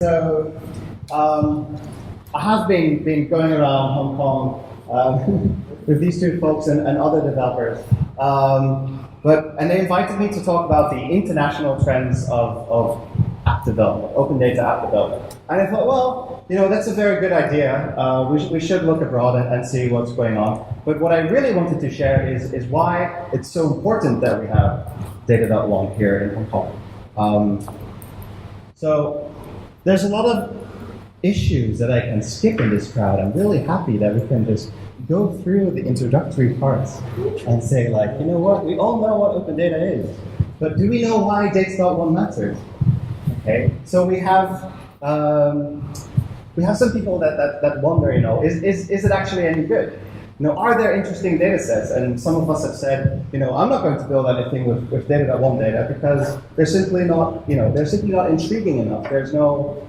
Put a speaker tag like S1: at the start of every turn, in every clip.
S1: So I have been going around Hong Kong with these two folks and other developers, and they invited me to talk about the international trends of app development, open data app development. And I thought, well, that's a very good idea. We should look abroad and see what's going on. But what I really wanted to share is why it's so important that we have data.one here in Hong Kong. So there's a lot of issues that I can skip in this crowd. I'm really happy that we can just go through the introductory parts and say, like, you know what, we all know what open data is, but do we know why data.one matters? Okay, so we have some people that wonder, is it actually any good? Are there interesting data sets? And some of us have said, I'm not going to build anything with data.one data because they're simply not, they're simply not intriguing enough. There's no,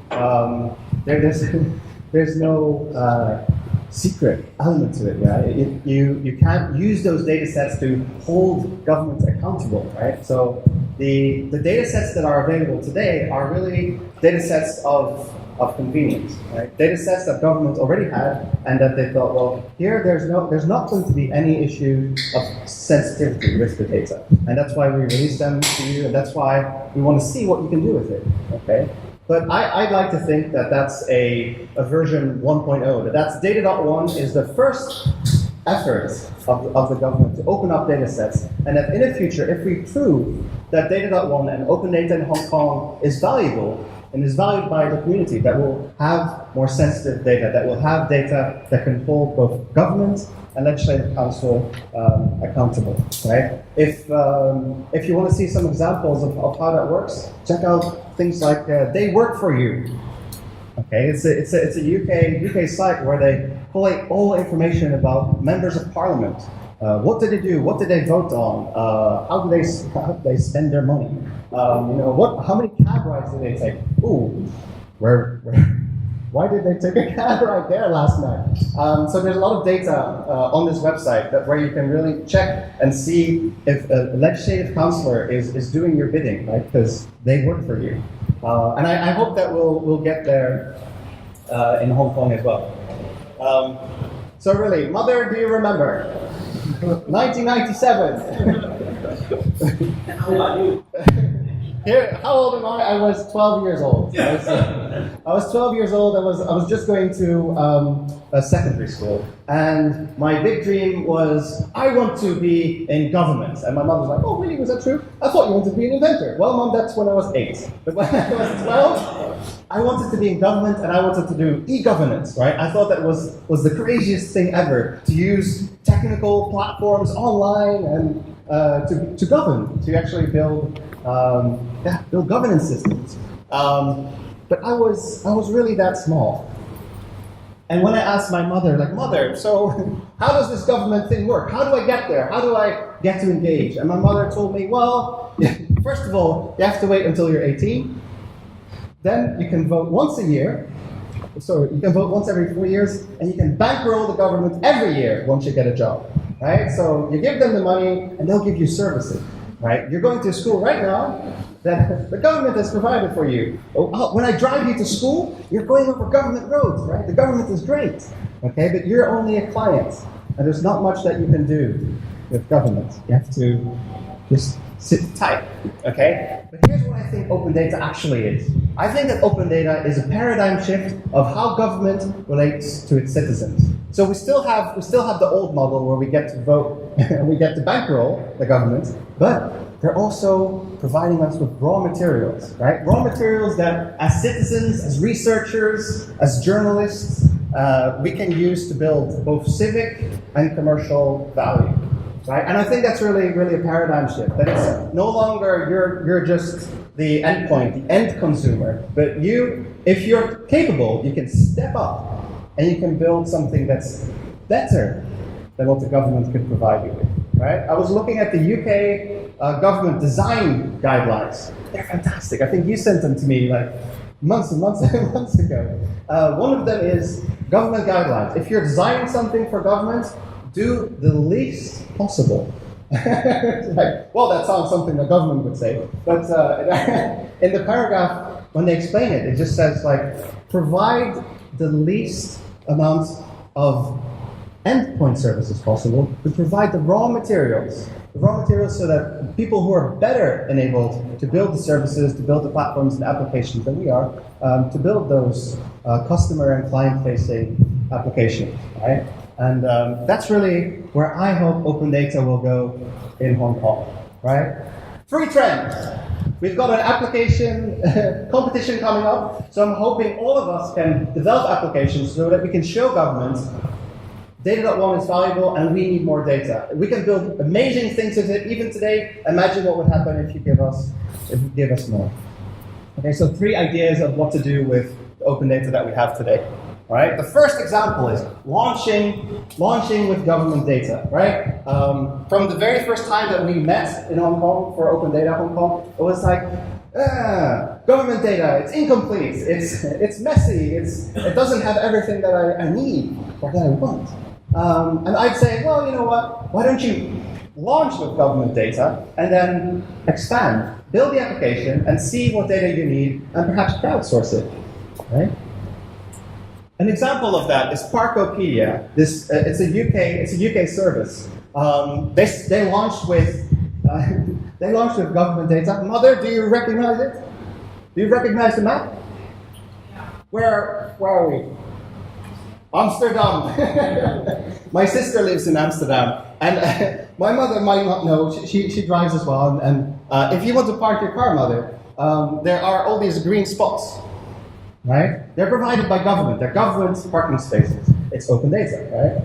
S1: there's no secret element to it, right? You can't use those data sets to hold governments accountable, right? So the data sets that are available today are really data sets of convenience, right? Data sets that governments already had, and that they thought, well, here there's not going to be any issue of sensitivity with the data, and that's why we release them to you, and that's why we want to see what you can do with it, okay? But I'd like to think that that's a version 1.0, that's data.one is the first effort of the government to open up data sets, and that in the future, if we prove that data.one and open data in Hong Kong is valuable, and is valued by the community, that will have more sensitive data, that will have data that can hold both government and legislative council accountable, right? If you want to see some examples of how that works, check out things like They Work For You. Okay, it's a UK site where they collate all information about members of parliament. What did they do? What did they vote on? How do they spend their money? How many cab rides did they take? Ooh, why did they take a cab ride there last night? So there's a lot of data on this website where you can really check and see if a legislative councillor is doing your bidding, right? Because they work for you. And I hope that we'll get there in Hong Kong as well. So really, Mother, do you remember? 1997.
S2: How about you?
S1: Here, how old am I? I was 12 years old. I was 12 years old. I was just going to a secondary school, and my big dream was I want to be in government. And my mom was like, "Oh, really? Was that true? I thought you wanted to be an inventor." Well, Mom, that's when I was 8. But when I was 12, I wanted to be in government, and I wanted to do e-governance. Right? I thought that was the craziest thing ever, to use technical platforms online and to govern, to actually build governance systems. But I was really that small. And when I asked my mother, like, "Mother, so how does this government thing work? How do I get there? How do I get to engage?" And my mother told me, well, first of all, you have to wait until you're 18. Then you can vote once a year. So you can vote once every 4 years, and you can bankroll the government every year once you get a job. Right? So you give them the money, and they'll give you services. Right? You're going to school right now that the government has provided for you. When I drive you to school, you're going over government roads, right? The government is great, okay? But you're only a client, and there's not much that you can do with government. You have to just sit tight, okay? But here's what I think open data actually is. I think that open data is a paradigm shift of how government relates to its citizens. So we still have the old model where we get to vote and we get to bankroll the government, but they're also providing us with raw materials, right? Raw materials that, as citizens, as researchers, as journalists, we can use to build both civic and commercial value, right? And I think that's really a paradigm shift. That it's no longer you're just the endpoint, the end consumer, but if you're capable, you can step up and you can build something that's better than what the government could provide you with, right? I was looking at the UK government design guidelines. They're fantastic. I think you sent them to me like months and months and months ago. One of them is government guidelines. If you're designing something for government, do the least possible. Like, well, that sounds something the government would say. But in the paragraph when they explain it, it just says like, provide the least amount of endpoint services possible to provide the raw materials so that people who are better enabled to build the services, to build the platforms and applications than we are, to build those customer and client-facing applications, right? And that's really where I hope open data will go in Hong Kong, right? Free trends. We've got an application competition coming up, so I'm hoping all of us can develop applications so that we can show governments data.one is valuable and we need more data. We can build amazing things with it even today. Imagine what would happen if you give us more. Okay, so 3 ideas of what to do with the open data that we have today. Right? The first example is launching with government data, right? From the very first time that we met in Hong Kong for Open Data Hong Kong, it was like, government data, it's incomplete, it's messy, it doesn't have everything that I need or that I want. And I'd say, well, you know what? Why don't you launch with government data and then expand, build the application, and see what data you need, and perhaps crowdsource it, right? An example of that is Parkopedia. It's a UK service. They launched with government data. Mother, do you recognize it? Do you recognize the map? Where are we? Amsterdam. My sister lives in Amsterdam, and my mother might not know. She drives as well. And if you want to park your car, mother, there are all these green spots. Right? They're provided by government. They're government parking spaces. It's open data, right?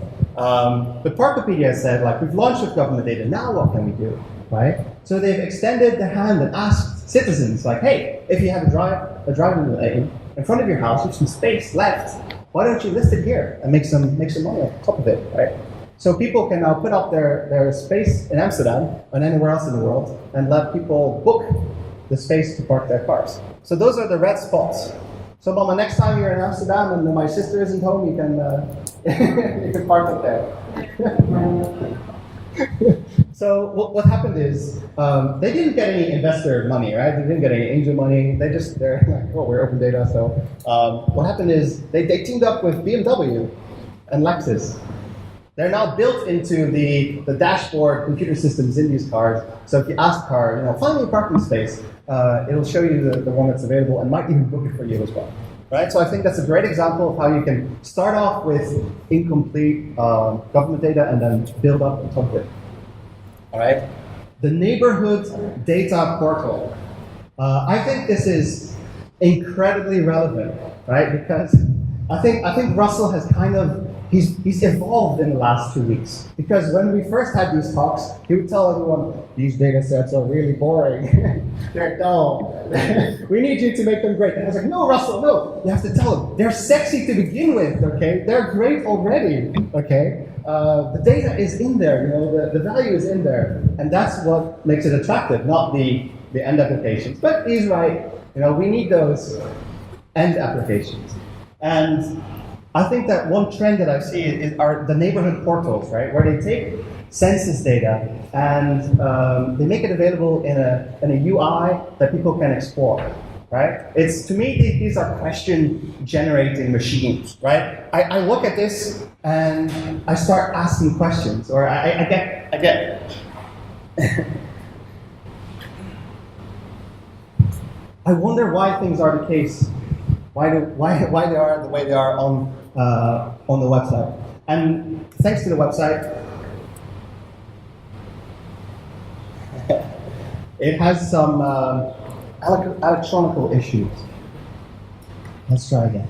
S1: But Parkopedia said, like, we've launched with government data. Now what can we do, right? So they've extended the hand and asked citizens, like, hey, if you have a driving lane in front of your house with some space left, why don't you list it here and make some money on top of it, right? So people can now put up their space in Amsterdam and anywhere else in the world and let people book the space to park their cars. So those are the red spots. So, Mama, next time you're in Amsterdam and my sister isn't home, you can you can park it there. So what happened is they didn't get any investor money, right? They didn't get any angel money. They're like, oh, we're open data. So what happened is they teamed up with BMW and Lexus. They're now built into the dashboard computer systems in these cars. So if you ask the car, find me a parking space, it'll show you the one that's available and might even book it for you as well. Right? So I think that's a great example of how you can start off with incomplete government data and then build up on top of it. All right? The neighborhood data portal. I think this is incredibly relevant, right? Because I think Russell has kind of He's evolved in the last 2 weeks. Because when we first had these talks, he would tell everyone, these data sets are really boring. They're dull. We need you to make them great. And I was like, no, Russell, no. You have to tell them. They're sexy to begin with, okay? They're great already, okay? The data is in there, the value is in there. And that's what makes it attractive, not the end applications. But he's right. We need those end applications. And I think that one trend that I see are the neighborhood portals, right? Where they take census data and they make it available in a UI that people can explore, right? To me, these are question-generating machines, right? I look at this and I start asking questions, or I get I wonder why things are the case. Why they are the way they are on the website. And thanks to the website, it has some electronical issues. Let's try again.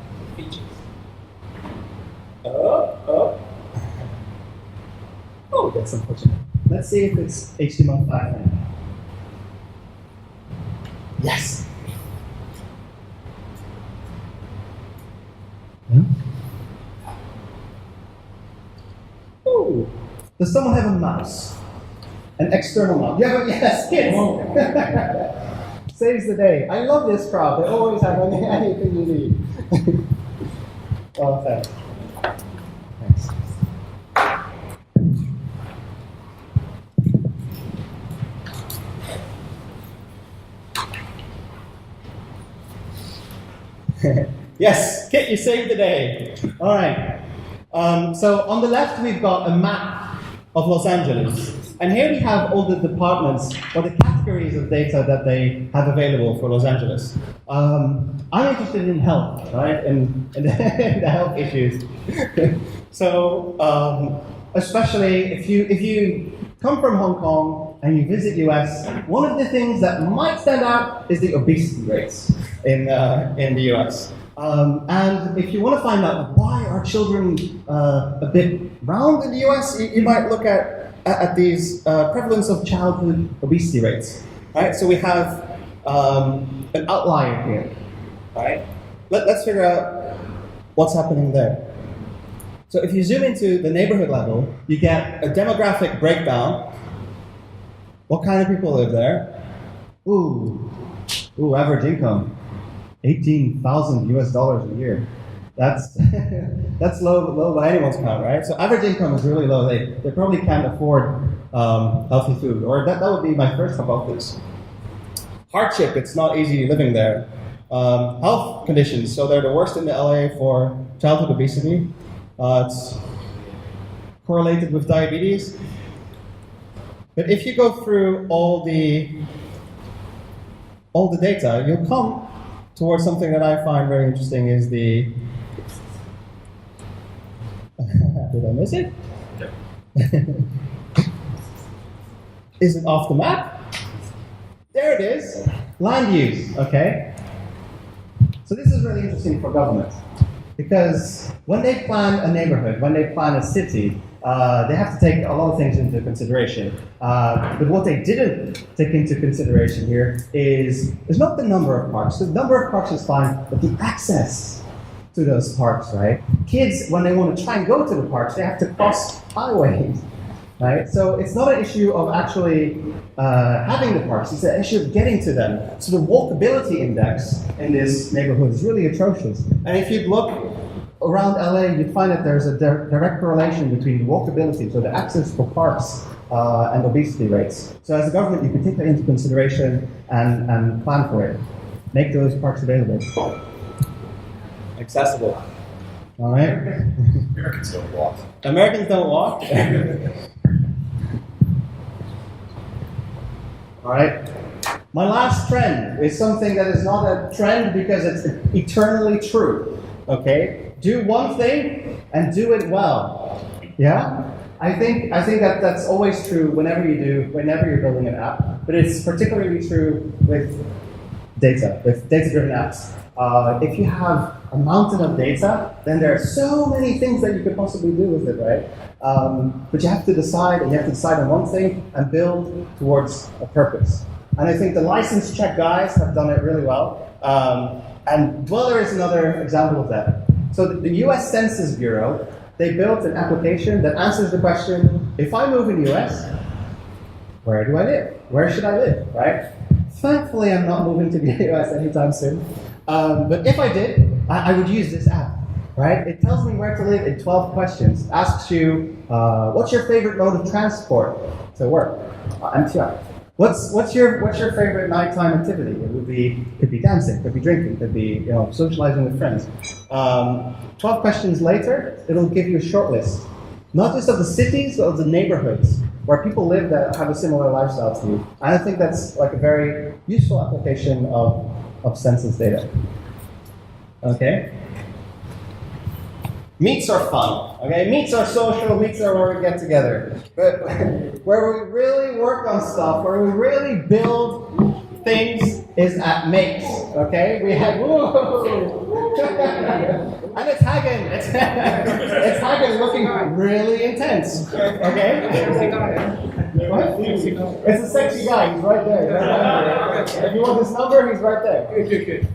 S1: Oh, that's unfortunate. Let's see if it's HTML5 now. Yes. Oh, does someone have a mouse? An external mouse? You have yes, kids! Saves the day. I love this crowd. They always have anything you need. Well, thanks. Yes, Kit, you saved the day. All right. So on the left, we've got a map of Los Angeles. And here we have all the departments or the categories of data that they have available for Los Angeles. I'm interested in health, right? And the health issues. So especially if you come from Hong Kong and you visit US, one of the things that might stand out is the obesity rates in the US. And if you want to find out why are children a bit round in the US, you might look at these prevalence of childhood obesity rates. Right? So we have an outlier here. Right? Let's figure out what's happening there. So if you zoom into the neighborhood level, you get a demographic breakdown. What kind of people live there? Ooh, average income, $18,000 a year. That's that's low by anyone's count, right? So average income is really low. They probably can't afford healthy food, or that would be my first hypothesis. Hardship, it's not easy living there. Health conditions, so they're the worst in the LA for childhood obesity. It's correlated with diabetes. But if you go through all the data, you'll come towards something that I find very interesting is the... Did I miss it? Is it off the map? There it is. Land use, okay? So this is really interesting for government. Because when they plan a neighborhood, when they plan a city, they have to take a lot of things into consideration. But what they didn't take into consideration here is not the number of parks. The number of parks is fine, but the access to those parks, right? Kids, when they want to try and go to the parks, they have to cross highways, right? So it's not an issue of actually having the parks, it's an issue of getting to them. So the walkability index in this neighborhood is really atrocious. And if you look around LA, you'd find that there's a direct correlation between the walkability, so the access for parks, and obesity rates. So as a government, you can take that into consideration and plan for it. Make those parks available. Accessible. All right?
S2: Americans don't walk.
S1: Americans don't walk? All right. My last trend is something that is not a trend because it's eternally true. Okay? Do one thing and do it well. Yeah? I think that that's always true whenever you're building an app, but it's particularly true with data-driven apps. If you have a mountain of data, then there are so many things that you could possibly do with it, right? But you have to decide on one thing and build towards a purpose. And I think the license check guys have done it really well. And Dweller is another example of that. So the US Census Bureau, they built an application that answers the question, if I move in the US, where do I live? Where should I live, right? Thankfully, I'm not moving to the US anytime soon. But if I did, I would use this app, right? It tells me where to live in 12 questions. Asks you, what's your favorite mode of transport to work? MTR. What's your favorite nighttime activity? Could be dancing, could be drinking, could be socializing with friends. 12 questions later, it'll give you a short list, not just of the cities, but of the neighborhoods where people live that have a similar lifestyle to you. And I think that's like a very useful application of census data. Okay. Meets are fun, okay? Meets are social, meets are where we get together. But where we really work on stuff, where we really build things is at Makes, okay? We had, and it's Hagen. It's Hagen looking really intense, okay? What? It's a sexy guy, he's right there. If you want his number, he's right there. Good.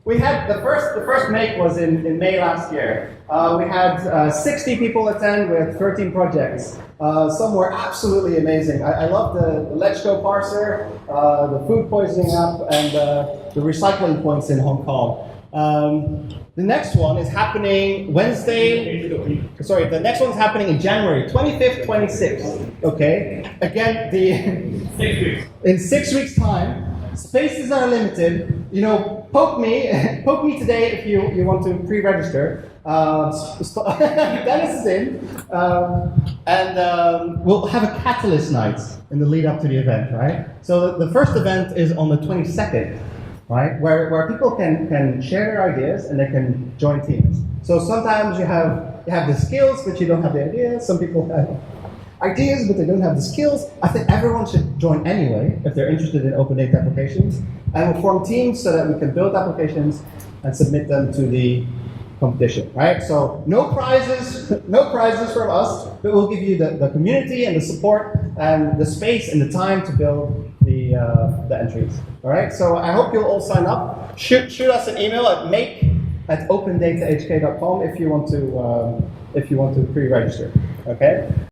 S1: We had the first make was in May last year. We had 60 people attend with 13 projects. Some were absolutely amazing. I love the Let's Go parser, the food poisoning app, and the recycling points in Hong Kong. The next one is happening the next one's happening in January, 25th, 26th. Okay? Again,
S2: 6 weeks.
S1: In 6 weeks' time, spaces are limited. poke me today if you want to pre-register. Dennis is in, and we'll have a catalyst night in the lead up to the event, right? So the first event is on the 22nd, right? Where people can share their ideas and they can join teams. So sometimes you have the skills, but you don't have the ideas. Some people have ideas, but they don't have the skills. I think everyone should join anyway if they're interested in open data applications. And we'll form teams so that we can build applications and submit them to the competition, right? So no prizes from us, but we'll give you the community and the support and the space and the time to build the entries. All right. So I hope you'll all sign up. Shoot us an email at make@opendata.hk.com if you want to pre-register. Okay.